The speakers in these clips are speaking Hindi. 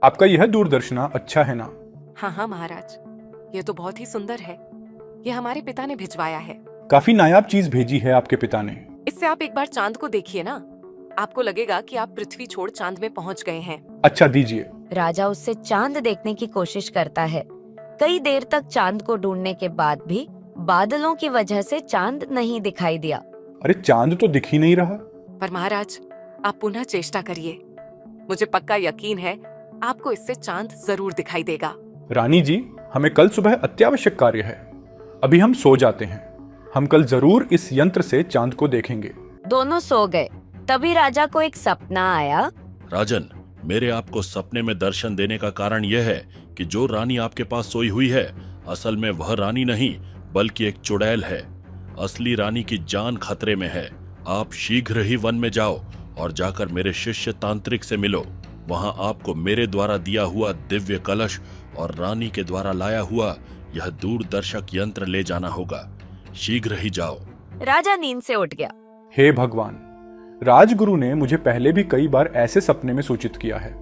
आपका यह दूरदर्शना अच्छा है ना? हाँ हाँ महाराज, ये तो बहुत ही सुंदर है। ये हमारे पिता ने भिजवाया है। काफी नायाब चीज भेजी है आपके पिता ने। इससे आप एक बार चांद को देखिए ना, आपको लगेगा कि आप पृथ्वी छोड़ चांद में पहुंच गए हैं। अच्छा दीजिए। राजा उससे चांद देखने की कोशिश करता है। कई देर तक चांद को ढूंढने के बाद भी बादलों की वजह से चांद नहीं दिखाई दिया। अरे चांद तो दिख ही नहीं रहा। पर महाराज, आप पुनः चेष्टा करिए। मुझे पक्का यकीन है आपको इससे चांद जरूर दिखाई देगा। रानी जी, हमें कल सुबह अत्यावश्यक कार्य है। अभी हम सो जाते हैं। हम कल जरूर इस यंत्र से चांद को देखेंगे। दोनों सो गए। तभी राजा को एक सपना आया। राजन, मेरे आपको सपने में दर्शन देने का कारण यह है कि जो रानी आपके पास सोई हुई है, असल में वह रानी नहीं बल्कि एक चुड़ैल है। असली रानी की जान खतरे में है। आप शीघ्र ही वन में जाओ और जाकर मेरे शिष्य तांत्रिक से मिलो। वहां आपको मेरे द्वारा दिया हुआ दिव्य कलश और रानी के द्वारा लाया हुआ यह दूरदर्शक यंत्र ले जाना होगा। शीघ्र ही जाओ। राजा नींद से उठ गया। हे भगवान, राजगुरु ने मुझे पहले भी कई बार ऐसे सपने में सूचित किया है।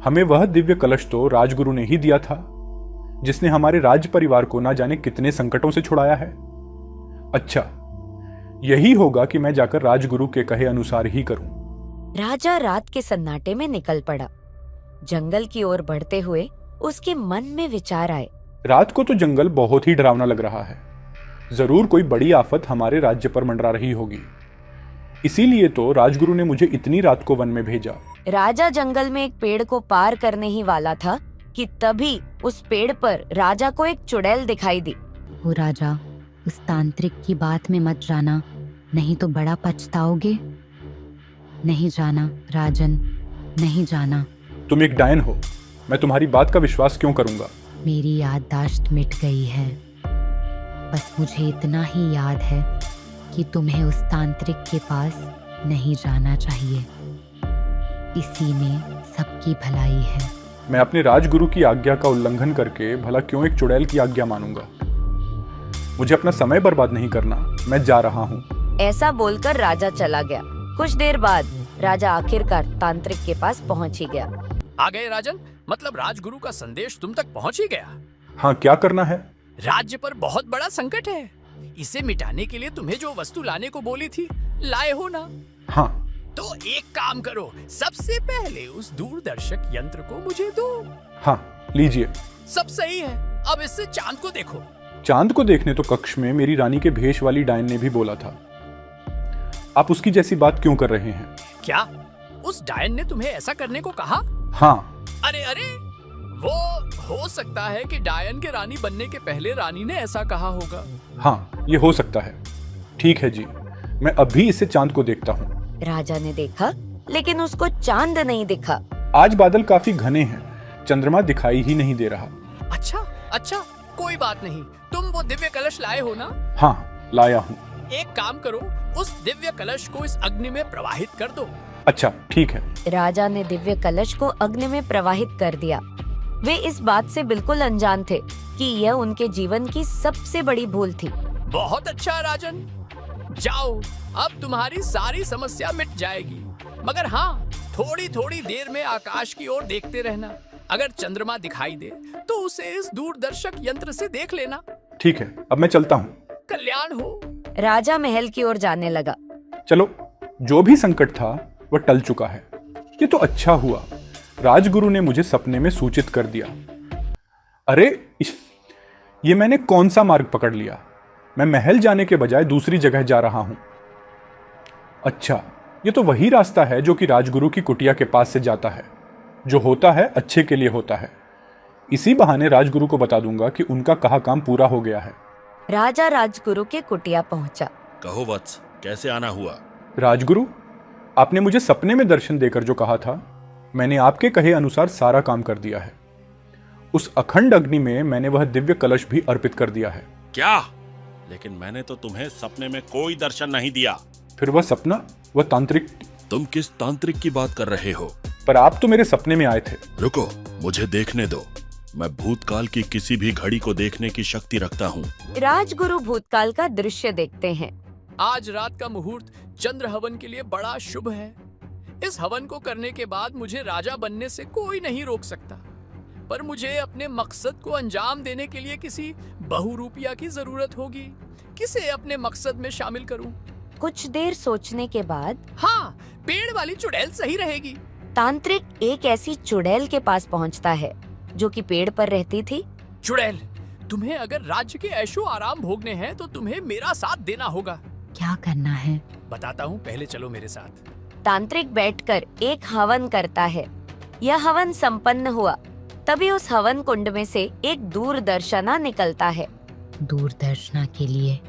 हमें वह दिव्य कलश तो राजगुरु ने ही दिया था, जिसने हमारे राज परिवार को ना जाने कितने संकटों से छुड़ाया है। अच्छा, यही होगा कि मैं जाकर राजगुरु के कहे अनुसार ही करूं। राजा रात के सन्नाटे में निकल पड़ा। जंगल की ओर बढ़ते हुए उसके मन में विचार आए। रात को तो जंगल बहुत ही डरावना लग रहा है। जरूर कोई बड़ी आफत हमारे राज्य पर मंडरा रही होगी। इसीलिए तो राजगुरु ने मुझे इतनी रात को वन में भेजा। राजा जंगल में एक पेड़ को पार करने ही वाला था कि तभी उस पेड़ पर राजा को एक चुड़ैल दिखाई दी। ओ राजा, उस तांत्रिक की बात में मत जाना, नहीं तो बड़ा पछताओगे। नहीं जाना राजन, नहीं जाना। तुम एक डायन हो, मैं तुम्हारी बात का विश्वास क्यों करूंगा? मेरी याददाश्त मिट गई है। बस मुझे इतना ही याद है कि तुम्हें उस तांत्रिक के पास नहीं जाना चाहिए। इसी में सबकी भलाई है। मैं अपने राजगुरु की आज्ञा का उल्लंघन करके भला क्यों एक चुड़ैल की आज्ञा मानूंगा? मुझे अपना समय बर्बाद नहीं करना, मैं जा रहा हूँ। ऐसा बोलकर राजा चला गया। कुछ देर बाद राजा आखिरकार तांत्रिक के पास पहुंच ही गया। आ गए राजन, मतलब राजगुरु का संदेश तुम तक पहुंच ही गया। हाँ, क्या करना है? राज्य पर बहुत बड़ा संकट है। इसे मिटाने के लिए तुम्हें जो वस्तु लाने को बोली थी, लाए हो ना? हाँ। तो एक काम करो, सबसे पहले उस दूरदर्शक यंत्र को मुझे दो। हाँ, लीजिए। सब सही है, अब इससे चांद को देखो। चांद को देखने तो कक्ष में मेरी रानी के भेष वाली डायन ने भी बोला था। आप उसकी जैसी बात क्यों कर रहे हैं? क्या उस डायन ने तुम्हें ऐसा करने को कहा? हाँ। अरे अरे, वो हो सकता है कि डायन के रानी बनने के पहले रानी ने ऐसा कहा होगा। हाँ, ये हो सकता है। ठीक है जी, मैं अभी इसे चांद को देखता हूँ। राजा ने देखा, लेकिन उसको चांद नहीं दिखा। आज बादल काफी घने हैं, चंद्रमा दिखाई ही नहीं दे रहा। अच्छा अच्छा, कोई बात नहीं। तुम वो दिव्य कलश लाए हो ना? हाँ, लाया हूँ। एक काम करो, उस दिव्य कलश को इस अग्नि में प्रवाहित कर दो। अच्छा, ठीक है। राजा ने दिव्य कलश को अग्नि में प्रवाहित कर दिया। वे इस बात से बिल्कुल अनजान थे कि यह उनके जीवन की सबसे बड़ी भूल थी। बहुत अच्छा राजन, जाओ, अब तुम्हारी सारी समस्या मिट जाएगी। मगर हाँ, थोड़ी थोड़ी देर में आकाश की ओर देखते रहना। अगर चंद्रमा दिखाई दे तो उसे इस दूरदर्शक यंत्र से देख लेना। ठीक है, अब मैं चलता हूँ। कल्याण हो। राजा महल की ओर जाने लगा। चलो, जो भी संकट था वह टल चुका है। ये तो अच्छा हुआ, राजगुरु ने मुझे सपने में सूचित कर दिया। अरे ये मैंने कौन सा मार्ग पकड़ लिया? मैं महल जाने के बजाय दूसरी जगह जा रहा हूं। अच्छा, ये तो वही रास्ता है जो कि राजगुरु की कुटिया के पास से जाता है। जो होता है अच्छे के लिए होता है। इसी बहाने राजगुरु को बता दूंगा कि उनका कहा काम पूरा हो गया है। राजा राजगुरु के कुटिया पहुंचा। कहो वत्स, कैसे आना हुआ? राजगुरु, आपने मुझे सपने में दर्शन देकर जो कहा था, मैंने आपके कहे अनुसार सारा काम कर दिया है। उस अखंड अग्नि में मैंने वह दिव्य कलश भी अर्पित कर दिया है। क्या? लेकिन मैंने तो तुम्हें सपने में कोई दर्शन नहीं दिया। फिर वह सपना, वह तांत्रिक? तुम किस तांत्रिक की बात कर रहे हो? पर आप तो मेरे सपने में आए थे। रुको, मुझे देखने दो। मैं भूतकाल की किसी भी घड़ी को देखने की शक्ति रखता हूँ। राजगुरु भूतकाल का दृश्य देखते हैं। आज रात का मुहूर्त चंद्र हवन के लिए बड़ा शुभ है। इस हवन को करने के बाद मुझे राजा बनने से कोई नहीं रोक सकता, पर मुझे अपने मकसद को अंजाम देने के लिए किसी बहुरूपिया की जरूरत होगी। किसे अपने मकसद में शामिल करूं? कुछ देर सोचने के बाद हाँ, पेड़ वाली चुड़ैल सही रहेगी। तांत्रिक एक ऐसी चुड़ैल के पास पहुंचता है जो कि पेड़ पर रहती थी। चुड़ैल, तुम्हें अगर राज्य के ऐशो आराम भोगने हैं तो तुम्हें मेरा साथ देना होगा। क्या करना है? बताता हूँ, पहले चलो मेरे साथ। तांत्रिक बैठकर एक हवन करता है। यह हवन संपन्न हुआ। तभी उस हवन कुंड में से एक दूरदर्शना निकलता है। दूरदर्शना के लिए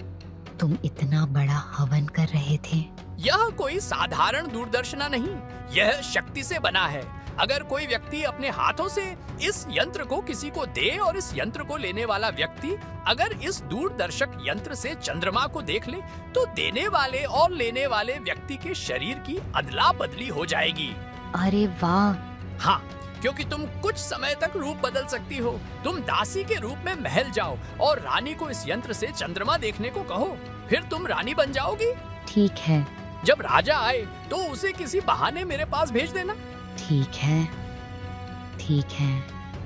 तुम इतना बड़ा हवन कर रहे थे? यह कोई साधारण दूरदर्शना नहीं, यह शक्ति से बना है। अगर कोई व्यक्ति अपने हाथों से इस यंत्र को किसी को दे और इस यंत्र को लेने वाला व्यक्ति अगर इस दूरदर्शक यंत्र से चंद्रमा को देख ले तो देने वाले और लेने वाले व्यक्ति के शरीर की अदला बदली हो जाएगी। अरे वाह! हाँ, क्योंकि तुम कुछ समय तक रूप बदल सकती हो। तुम दासी के रूप में महल जाओ और रानी को इस यंत्र से चंद्रमा देखने को कहो, फिर तुम रानी बन जाओगी। ठीक है, जब राजा आए तो उसे किसी बहाने मेरे पास भेज देना। ठीक है, ठीक है।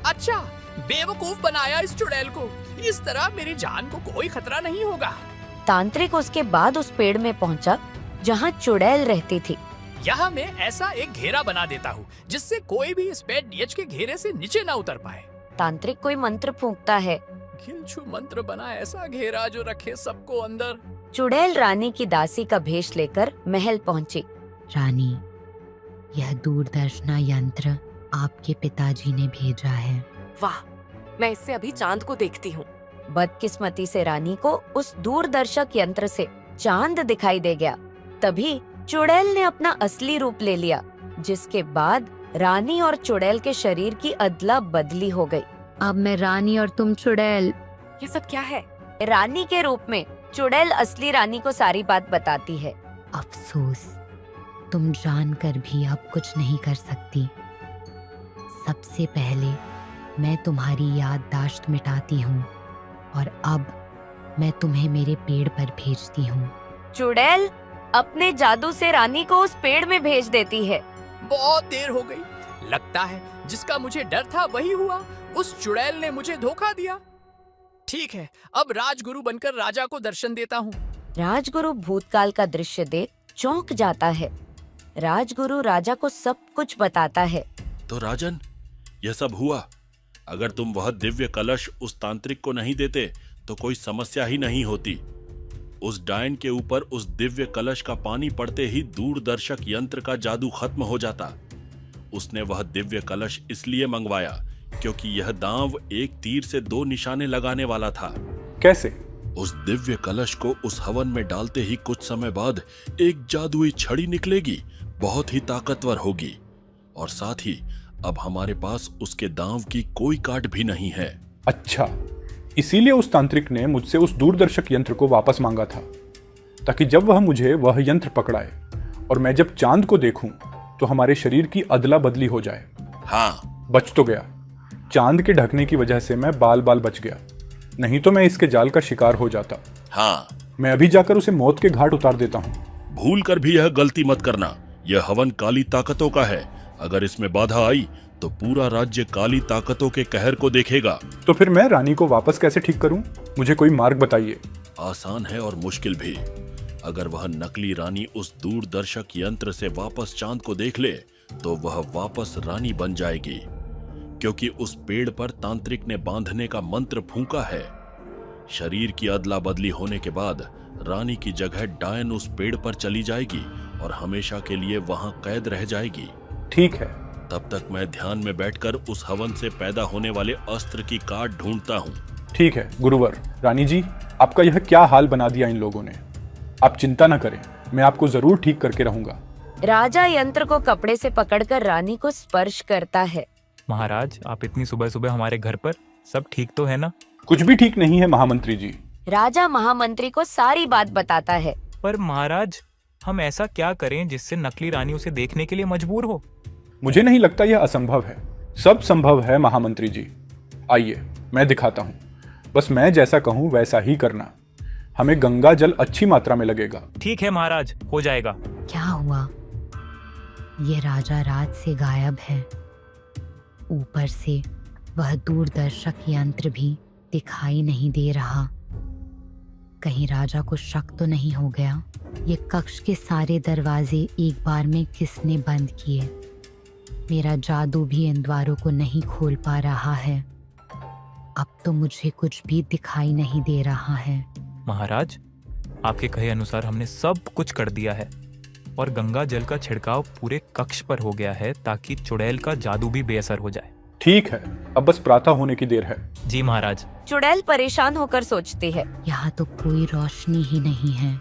अच्छा, बेवकूफ बनाया इस चुड़ैल को। इस तरह मेरी जान को कोई खतरा नहीं होगा। तांत्रिक उसके बाद उस पेड़ में पहुंचा जहां चुड़ैल रहती थी। यहाँ मैं ऐसा एक घेरा बना देता हूँ जिससे कोई भी इस पेड़ डीएच के घेरे से नीचे ना उतर पाए। तांत्रिक कोई मंत्र फूंकता है। खिलछू मंत्र बना ऐसा घेरा जो रखे सबको अंदर। चुड़ैल रानी की दासी का भेष लेकर महल पहुंची। रानी, यह दूरदर्शना यंत्र आपके पिताजी ने भेजा है। वाह, मैं इससे अभी चांद को देखती हूँ। बदकिस्मती से रानी को उस दूरदर्शक यंत्र से चांद दिखाई दे गया। तभी चुड़ैल ने अपना असली रूप ले लिया, जिसके बाद रानी और चुड़ैल के शरीर की अदला बदली हो गई। अब मैं रानी और तुम चुड़ैल। ये सब क्या है? रानी के रूप में चुड़ैल असली रानी को सारी बात बताती है। अफसोस, तुम जानकर भी अब कुछ नहीं कर सकती। सबसे पहले मैं तुम्हारी याददाश्त मिटाती हूँ और अब मैं तुम्हें मेरे पेड़ पर भेजती हूँ। चुड़ैल अपने जादू से रानी को उस पेड़ में भेज देती है। बहुत देर हो गई। लगता है जिसका मुझे डर था वही हुआ। उस चुड़ैल ने मुझे धोखा दिया। ठीक है, अब राजगुरु बनकर राजा को दर्शन देता हूँ। राजगुरु भूतकाल का दृश्य देख चौंक जाता है। राजगुरु राजा को सब कुछ बताता है। तो राजन, यह सब हुआ। अगर तुम वह दिव्य कलश उस तांत्रिक को नहीं देते तो कोई समस्या ही नहीं होती। उस डायन के ऊपर उस दिव्य कलश का पानी पड़ते ही दूरदर्शक यंत्र का जादू खत्म हो जाता। उसने वह दिव्य कलश इसलिए मंगवाया क्योंकि यह दांव एक तीर से 2 निशाने लगाने वाला था। कैसे? उस दिव्य कलश को उस हवन में डालते ही कुछ समय बाद एक जादुई छड़ी निकलेगी, बहुत ही ताकतवर होगी, और साथ ही अब हमारे पास उसके दांव की कोई काट भी नहीं है। अच्छा, इसीलिए उस तांत्रिक ने मुझसे उस दूरदर्शक यंत्र को वापस मांगा था, ताकि जब वह मुझे वह यंत्र पकड़ाए और मैं जब चांद को देखूं तो हमारे शरीर की अदला बदली हो जाए। हाँ, बच तो गया। चांद के ढकने की वजह से मैं बाल बाल बच गया, नहीं तो मैं इसके जाल का शिकार हो जाता। हाँ, मैं अभी जाकर उसे मौत के घाट उतार देता हूँ। भूल कर भी यह गलती मत करना। यह हवन काली ताकतों का है। अगर इसमें बाधा आई तो पूरा राज्य काली ताकतों के कहर को देखेगा। तो फिर मैं रानी को वापस कैसे ठीक करूं? मुझे कोई मार्ग बताइए। आसान है और मुश्किल भी। अगर वह नकली रानी उस दूरदर्शक यंत्र से वापस चांद को देख ले तो वह वापस रानी बन जाएगी, क्योंकि उस पेड़ पर तांत्रिक ने बांधने का मंत्र फूंका है। शरीर की अदला बदली होने के बाद रानी की जगह डायन उस पेड़ पर चली जाएगी और हमेशा के लिए वहां कैद रह जाएगी। ठीक है। तब तक मैं ध्यान में बैठकर उस हवन से पैदा होने वाले अस्त्र की काट ढूंढता हूँ। ठीक है गुरुवर। रानी जी, आपका यह क्या हाल बना दिया इन लोगों ने। आप चिंता न करें, मैं आपको जरूर ठीक करके रहूंगा। राजा यंत्र को कपड़े से पकड़कर रानी को स्पर्श करता है। महाराज, आप इतनी सुबह सुबह हमारे घर पर, सब ठीक तो है ना? कुछ भी ठीक नहीं है महामंत्री जी। राजा महामंत्री को सारी बात बताता है। पर महाराज, हम ऐसा क्या करें जिससे नकली रानी उसे देखने के लिए मजबूर हो? मुझे नहीं लगता यह असंभव है। सब संभव है महामंत्री जी। आइए मैं दिखाता हूँ। बस मैं जैसा कहूँ वैसा ही करना। हमें गंगा जल अच्छी मात्रा में लगेगा। ठीक है महाराज, हो जाएगा। क्या हुआ? ये राजा रात से गायब है। ऊपर से वह दूरदर्शक यंत्र भी दिखाई नहीं दे रहा। कहीं राजा को शक तो नहीं हो गया? ये कक्ष के सारे दरवाजे एक बार में किसने बंद किए? मेरा जादू भी इन द्वारों को नहीं खोल पा रहा है। अब तो मुझे कुछ भी दिखाई नहीं दे रहा है। महाराज, आपके कहे अनुसार हमने सब कुछ कर दिया है और गंगा जल का छिड़काव पूरे कक्ष पर हो गया है ताकि चुड़ैल का जादू भी बेअसर हो जाए। ठीक है, अब बस प्रातः होने की देर है। जी महाराज। चुड़ैल परेशान होकर सोचती है, यहाँ तो कोई रोशनी ही नहीं है।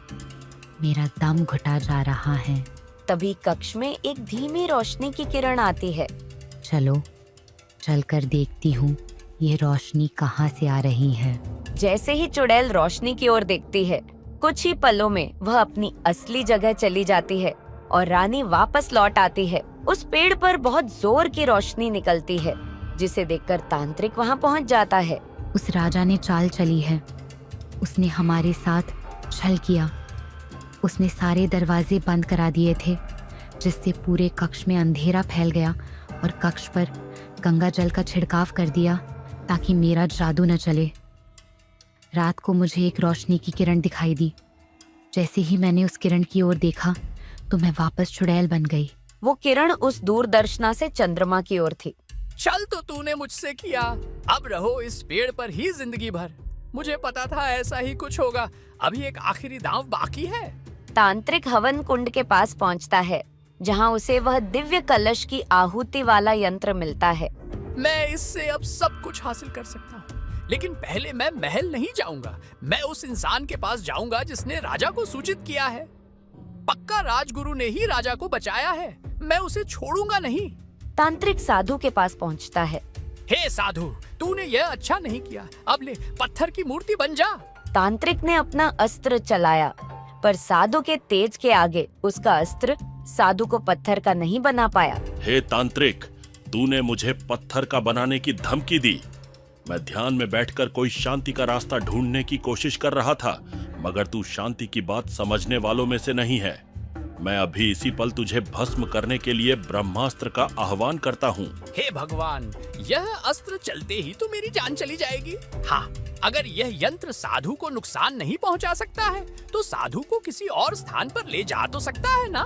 मेरा दम घुटा जा रहा है। तभी कक्ष में एक धीमी रोशनी की किरण आती है। चलो चलकर देखती हूँ ये रोशनी कहाँ से आ रही है। जैसे ही चुड़ैल रोशनी की ओर देखती है, कुछ ही पलों में वह अपनी असली जगह चली जाती है और रानी वापस लौट आती है। उस पेड़ पर बहुत जोर की रोशनी निकलती है, जिसे देखकर तांत्रिक वहाँ पहुँच जाता है। उस राजा ने चाल चली है। उसने हमारे साथ छल किया। उसने सारे दरवाजे बंद करा दिए थे, जिससे पूरे कक्ष में अंधेरा फैल गया और कक्ष पर गंगा जल का छिड़काव कर दिया ताकि मेरा जादू न चले। रात को मुझे एक रोशनी की किरण दिखाई दी। जैसे ही मैंने उस किरण की ओर देखा तो मैं वापस चुड़ैल बन गई। वो किरण उस दूरदर्शना से चंद्रमा की ओर थी। चल तो तूने मुझसे किया, अब रहो इस पेड़ पर ही जिंदगी भर। मुझे पता था ऐसा ही कुछ होगा। अभी एक आखिरी दांव बाकी है। तांत्रिक हवन कुंड के पास पहुंचता है, जहां उसे वह दिव्य कलश की आहुति वाला यंत्र मिलता है। मैं इससे अब सब कुछ हासिल कर सकता हूँ, लेकिन पहले मैं महल नहीं जाऊंगा। मैं उस इंसान के पास जाऊंगा जिसने राजा को सूचित किया है। पक्का राजगुरु ने ही राजा को बचाया है। मैं उसे छोड़ूंगा नहीं। तांत्रिक साधु के पास पहुंचता है। हे साधु, तूने यह अच्छा नहीं किया। अब ले, पत्थर की मूर्ति बन जा। तांत्रिक ने अपना अस्त्र चलाया, पर साधु के तेज के आगे उसका अस्त्र साधु को पत्थर का नहीं बना पाया। हे तांत्रिक, तूने मुझे पत्थर का बनाने की धमकी दी। मैं ध्यान में बैठकर कोई शांति का रास्ता ढूंढने की कोशिश कर रहा था, मगर तू शांति की बात समझने वालों में से नहीं है। मैं अभी इसी पल तुझे भस्म करने के लिए ब्रह्मास्त्र का आह्वान करता हूँ। हे भगवान, यह अस्त्र चलते ही तो मेरी जान चली जाएगी। हाँ, अगर यह यंत्र साधु को नुकसान नहीं पहुंचा सकता है, तो साधु को किसी और स्थान पर ले जा तो सकता है ना?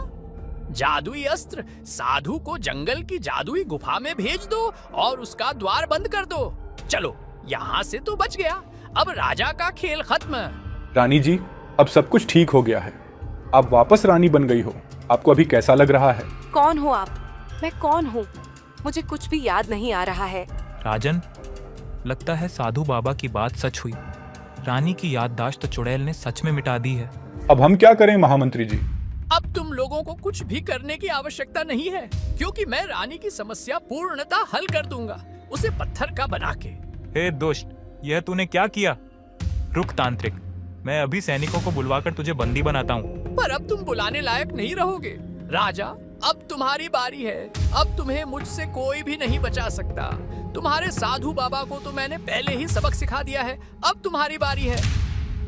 जादुई अस्त्र साधु को जंगल की जादुई गुफा में भेज दो और उसका द्वार बंद कर दो। चलो, यहाँ से तो बच गया। अब राजा का खेल खत्म। रानी जी, अब सब कुछ ठीक हो गया है। आप वापस रानी बन गई हो। आपको अभी कैसा लग रहा है? कौन हो आप? मैं कौन हूँ? मुझे कुछ भी याद नहीं आ रहा है। राजन, लगता है साधु बाबा की बात सच हुई। रानी की याददाश्त तो चुड़ैल ने सच में मिटा दी है। अब हम क्या करें महामंत्री जी? अब तुम लोगों को कुछ भी करने की आवश्यकता नहीं है, क्योंकि मैं रानी की समस्या पूर्णतः हल कर दूंगा, उसे पत्थर का बना के। हे दुष्ट, यह तूने क्या किया? रुक तांत्रिक, मैं अभी सैनिकों को बुलवाकर तुझे बंदी बनाता हूँ। पर अब तुम बुलाने लायक नहीं रहोगे। राजा, अब तुम्हारी बारी है। अब तुम्हें मुझसे कोई भी नहीं बचा सकता। तुम्हारे साधु बाबा को तो मैंने पहले ही सबक सिखा दिया है। अब तुम्हारी बारी है।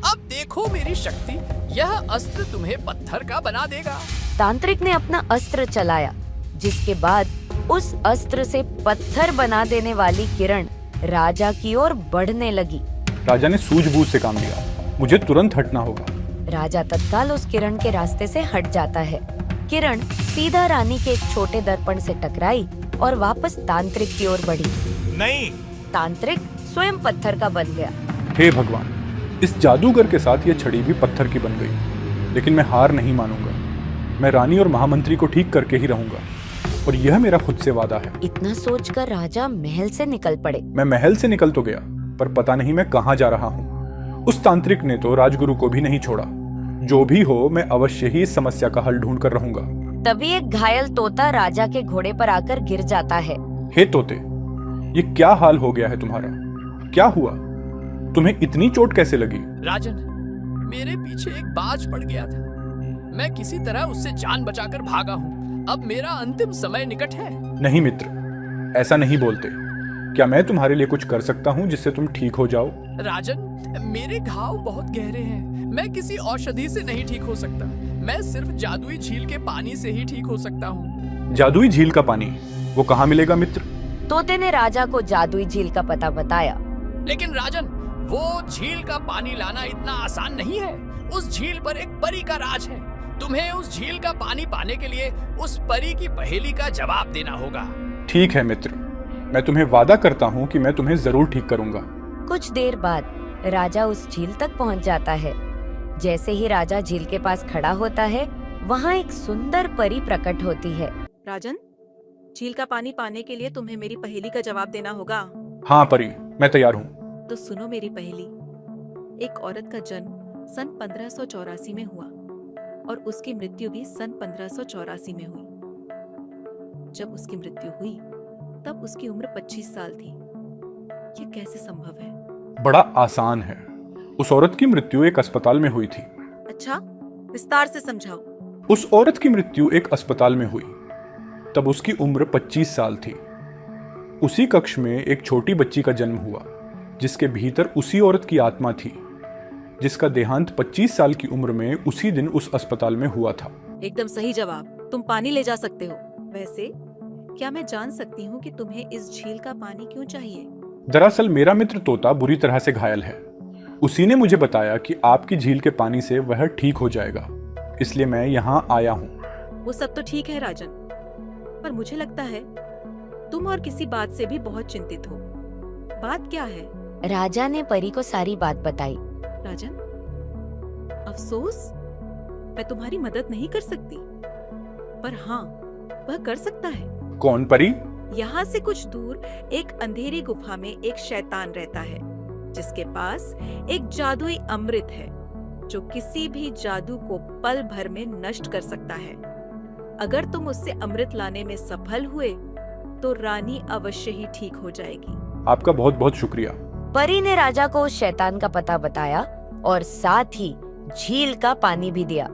अब देखो मेरी शक्ति। यह अस्त्र तुम्हें पत्थर का बना देगा। तांत्रिक ने अपना अस्त्र चलाया, जिसके बाद उस अस्त्र से पत्थर बना देने वाली किरण राजा की ओर बढ़ने लगी। राजा ने सूझबूझ से काम लिया। मुझे तुरंत हटना होगा। राजा तत्काल उस किरण के रास्ते से हट जाता है। किरण सीधा रानी के एक छोटे दर्पण से टकराई और वापस तांत्रिक की ओर बढ़ी। नहीं! तांत्रिक स्वयं पत्थर का बन गया। हे भगवान, इस जादूगर के साथ यह छड़ी भी पत्थर की बन गई। लेकिन मैं हार नहीं मानूंगा। मैं रानी और महामंत्री को ठीक करके ही रहूंगा, और यह मेरा खुद से वादा है। इतना सोचकर राजा महल से निकल पड़े। मैं महल से निकल तो गया, पर पता नहीं मैं कहाँ जा रहा हूँ। उस तांत्रिक ने तो राजगुरु को भी नहीं छोड़ा। जो भी हो, मैं अवश्य ही इस समस्या का हल ढूंढ कर रहूंगा। तभी एक घायल तोता राजा के घोड़े पर आकर गिर जाता है। हे तोते, ये क्या हाल हो गया है तुम्हारा? क्या हुआ? तुम्हें इतनी चोट कैसे लगी? राजन, मेरे पीछे एक बाज पड़ गया था। मैं किसी तरह उससे जान बचाकर भागा हूँ। अब मेरा अंतिम समय निकट है। नहीं मित्र, ऐसा नहीं बोलते। क्या मैं तुम्हारे लिए कुछ कर सकता हूँ जिससे तुम ठीक हो जाओ? राजन, मेरे घाव बहुत गहरे हैं। मैं किसी औषधि से नहीं ठीक हो सकता। मैं सिर्फ जादुई झील के पानी से ही ठीक हो सकता हूँ। जादुई झील का पानी, वो कहाँ मिलेगा मित्र? तोते ने राजा को जादुई झील का पता बताया। लेकिन राजन, वो झील का पानी लाना इतना आसान नहीं है। उस झील पर एक परी का राज है। तुम्हें उस झील का पानी पाने के लिए उस परी की पहेली का जवाब देना होगा। ठीक है मित्र, मैं तुम्हें वादा करता हूँ कि मैं तुम्हें जरूर ठीक करूंगा। कुछ देर बाद राजा उस झील तक पहुंच जाता है। जैसे ही राजा झील के पास खड़ा होता है, वहाँ एक सुंदर परी प्रकट होती है। राजन, झील का पानी पाने के लिए तुम्हें मेरी पहेली का जवाब देना होगा। हाँ परी, मैं तैयार हूँ। तो सुनो मेरी पहेली। एक औरत का जन्म सन 1584 में हुआ और उसकी मृत्यु भी सन 1584 में हुई। जब उसकी मृत्यु हुई तब उसकी उम्र 25 साल थी। ये कैसे संभव है? बड़ा आसान है। उस औरत की मृत्यु एक अस्पताल में हुई थी। अच्छा, विस्तार से समझाओ। उस औरत की मृत्यु एक अस्पताल में हुई। तब उसकी उम्र 25 साल थी। उसी कक्ष में एक छोटी बच्ची का जन्म हुआ, जिसके भीतर उसी औरत की आत्मा थी, जिसका देहांत 25 साल की उम्र में उसी दिन उस अस्पताल में हुआ था। एकदम सही जवाब। तुम पानी ले जा सकते हो। वैसे क्या मैं जान सकती हूँ कि तुम्हें इस झील का पानी क्यों चाहिए? दरअसल मेरा मित्र तोता बुरी तरह से घायल है। उसी ने मुझे बताया कि आपकी झील के पानी से वह ठीक हो जाएगा, इसलिए मैं यहाँ आया हूँ। वो सब तो ठीक है राजन, पर मुझे लगता है तुम और किसी बात से भी बहुत चिंतित हो। बात क्या है? राजा ने परी को सारी बात बताई। राजन, अफसोस मैं तुम्हारी मदद नहीं कर सकती, पर हाँ, वह कर सकता है। कौन परी? यहाँ से कुछ दूर एक अंधेरी गुफा में एक शैतान रहता है, जिसके पास एक जादुई अमृत है, जो किसी भी जादू को पल भर में नष्ट कर सकता है। अगर तुम उससे अमृत लाने में सफल हुए, तो रानी अवश्य ही ठीक हो जाएगी। आपका बहुत बहुत शुक्रिया। परी ने राजा को उस शैतान का पता बताया और साथ ही झील का पानी भी दिया।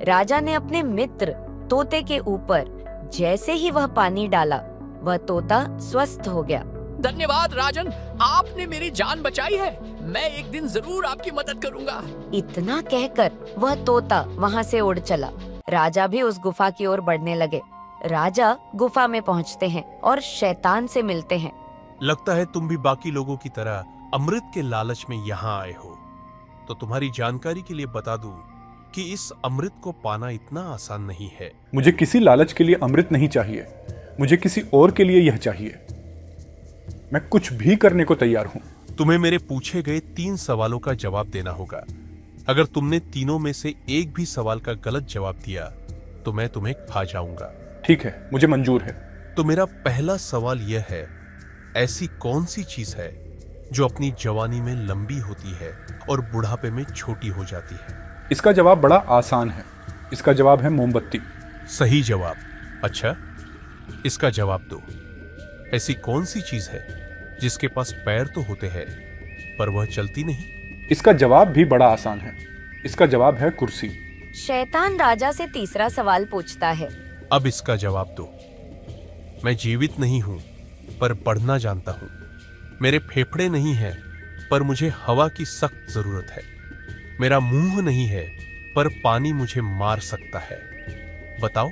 राजा ने अपने मित्र तोते के ऊपर जैसे ही वह पानी डाला, वह तोता स्वस्थ हो गया। धन्यवाद राजन, आपने मेरी जान बचाई है। मैं एक दिन जरूर आपकी मदद करूंगा। इतना कहकर वह तोता वहाँ से उड़ चला। राजा भी उस गुफा की ओर बढ़ने लगे। राजा गुफा में पहुँचते हैं और शैतान से मिलते हैं। लगता है तुम भी बाकी लोगों की तरह अमृत के लालच में यहाँ आए हो। तो तुम्हारी जानकारी के लिए बता दूं कि इस अमृत को पाना इतना आसान नहीं है। मुझे किसी लालच के लिए अमृत नहीं चाहिए, मुझे किसी और के लिए यह चाहिए। मैं कुछ भी करने को तैयार हूँ। तुम्हें मेरे पूछे गए 3 सवालों का जवाब देना होगा। अगर तुमने तीनों में से एक भी सवाल का गलत जवाब दिया तो मैं तुम्हें खा जाऊंगा। ठीक है, मुझे मंजूर है। तो मेरा पहला सवाल यह है, ऐसी कौन सी चीज है जो अपनी जवानी में लंबी होती है और बुढ़ापे में छोटी हो जाती है? इसका जवाब बड़ा आसान है। इसका जवाब है मोमबत्ती। सही जवाब। अच्छा, इसका जवाब दो। ऐसी कौन सी चीज है जिसके पास पैर तो होते हैं पर वह चलती नहीं? इसका जवाब भी बड़ा आसान है। इसका जवाब है कुर्सी। शैतान राजा से तीसरा सवाल पूछता है। अब इसका जवाब दो। मैं जीवित नहीं हूं पर बढ़ना जानता हूं। मेरे फेफड़े नहीं हैं पर मुझे हवा की सख्त जरूरत है। मेरा मुंह नहीं है पर पानी मुझे मार सकता है। बताओ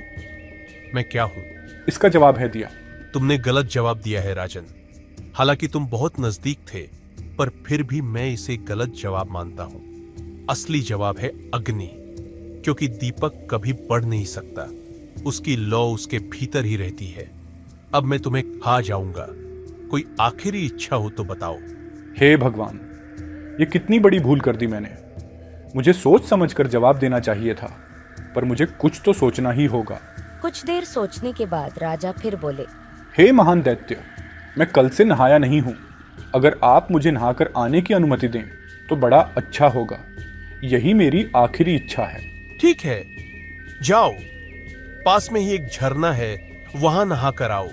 मैं क्या हूं? इसका जवाब है दिया। तुमने गलत जवाब दिया है राजन। हालांकि तुम बहुत नजदीक थे, पर फिर भी मैं इसे गलत जवाब मानता हूं। असली जवाब है अग्नि, क्योंकि दीपक कभी बढ़ नहीं सकता, उसकी लौ उसके भीतर ही रहती है। अब मैं तुम्हें खा जाऊंगा। कोई आखिरी इच्छा हो तो बताओ। हे भगवान, ये कितनी बड़ी भूल कर दी मैंने। मुझे सोच समझकर जवाब देना चाहिए था, पर मुझे कुछ तो सोचना ही होगा। कुछ देर सोचने के बाद राजा फिर बोले। हे महान दैत्य, मैं कल से नहाया नहीं हूँ। अगर आप मुझे नहाकर आने की अनुमति दें तो बड़ा अच्छा होगा। यही मेरी आखिरी इच्छा है। ठीक है, जाओ। पास में ही एक झरना है, वहां नहा कर आओ।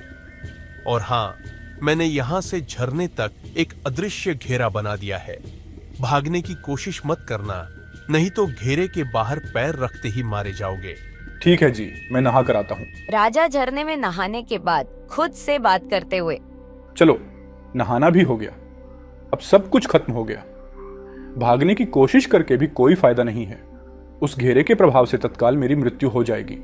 और हां, मैंने यहां से झरने तक एक अदृश्य घेरा बना दिया है। भागने की कोशिश मत करना, नहीं तो घेरे के बाहर पैर रखते ही मारे जाओगे। ठीक है जी, मैं नहा कर आता हूँ। राजा झरने में नहाने के बाद खुद से बात करते हुए। चलो, नहाना भी हो गया, अब सब कुछ खत्म हो गया। भागने की कोशिश करके भी कोई फायदा नहीं है। उस घेरे के प्रभाव से तत्काल मेरी मृत्यु हो जाएगी।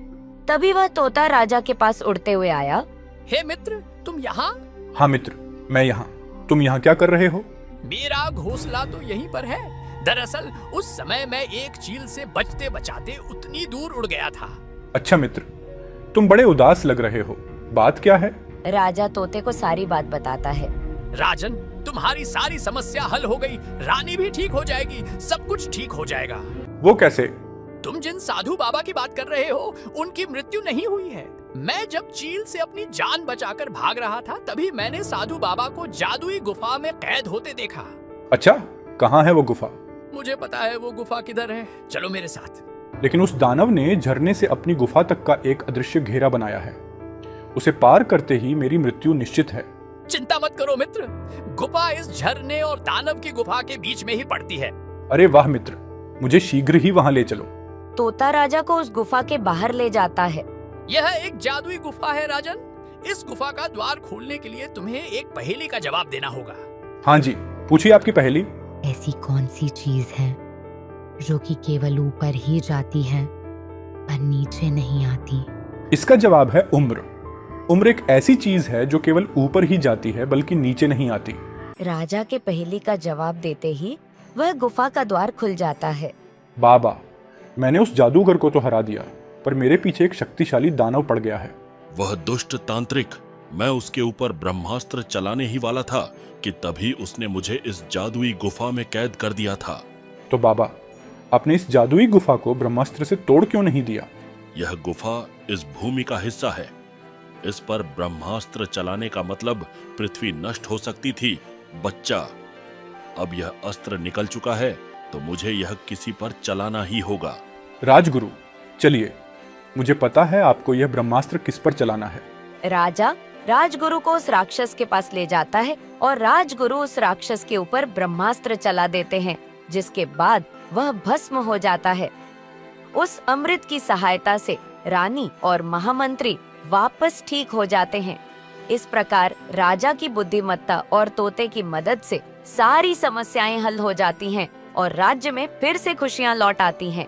तभी वह तोता राजा के पास उड़ते हुए आया। हे मित्र, तुम यहाँ? हाँ मित्र, मैं यहाँ। तुम यहाँ क्या कर रहे हो? मेरा घोंसला तो यहीं पर है। दरअसल उस समय मैं एक चील से बचते बचाते उतनी दूर उड़ गया था। अच्छा मित्र, तुम बड़े उदास लग रहे हो, बात क्या है? राजा तोते को सारी बात बताता है। राजन, तुम्हारी सारी समस्या हल हो गई, रानी भी ठीक हो जाएगी, सब कुछ ठीक हो जाएगा। वो कैसे? तुम जिन साधु बाबा की बात कर रहे हो, उनकी मृत्यु नहीं हुई है। मैं जब चील से अपनी जान बचाकर भाग रहा था, तभी मैंने साधु बाबा को जादुई गुफा में कैद होते देखा। अच्छा, कहाँ है वो गुफा? मुझे पता है वो गुफा किधर है, चलो मेरे साथ। लेकिन उस दानव ने झरने से अपनी गुफा तक का एक अदृश्य घेरा बनाया है। उसे पार करते ही मेरी मृत्यु निश्चित है। चिंता मत करो मित्र, गुफा इस झरने और दानव की गुफा के बीच में ही पड़ती है। अरे वाह मित्र, मुझे शीघ्र ही वहाँ ले चलो। तोता राजा को उस गुफा के बाहर ले जाता है। यह एक जादुई गुफा है राजन। इस गुफा का द्वार खोलने के लिए तुम्हें एक पहेली का जवाब देना होगा। हाँ जी, पूछिए आपकी पहेली। ऐसी कौन सी चीज है जो कि केवल ऊपर ही जाती है पर नीचे नहीं आती? इसका जवाब है उम्र। उम्र एक ऐसी चीज है जो केवल ऊपर ही जाती है बल्कि नीचे नहीं आती। राजा के पहेली का जवाब देते ही वह गुफा का द्वार खुल जाता है। बाबा, मैंने उस जादूगर को तो हरा दिया, पर मेरे पीछे एक शक्तिशाली दानव पड़ गया है। वह दुष्ट तांत्रिक, मैं उसके ऊपर ब्रह्मास्त्र चलाने ही वाला था कि तभी उसने मुझे इस जादुई गुफा में कैद कर दिया था। तो बाबा, आपने इस जादुई गुफा को ब्रह्मास्त्र से तोड़ क्यों नहीं दिया? यह गुफा इस भूमि का हिस्सा है। इस पर ब्रह्मास्त्र चलाने का मतलब पृथ्वी नष्ट हो सकती थी। बच्चा, अब यह अस्त्र निकल चुका है तो मुझे यह किसी पर चलाना ही होगा। राजगुरु, चलिए, मुझे पता है आपको यह ब्रह्मास्त्र किस पर चलाना है। राजा राजगुरु को उस राक्षस के पास ले जाता है और राजगुरु उस राक्षस के ऊपर ब्रह्मास्त्र चला देते हैं, जिसके बाद वह भस्म हो जाता है। उस अमृत की सहायता से रानी और महामंत्री वापस ठीक हो जाते हैं। इस प्रकार राजा की बुद्धिमत्ता और तोते की मदद से सारी समस्याएं हल हो जाती हैं और राज्य में फिर से खुशियां लौट आती हैं।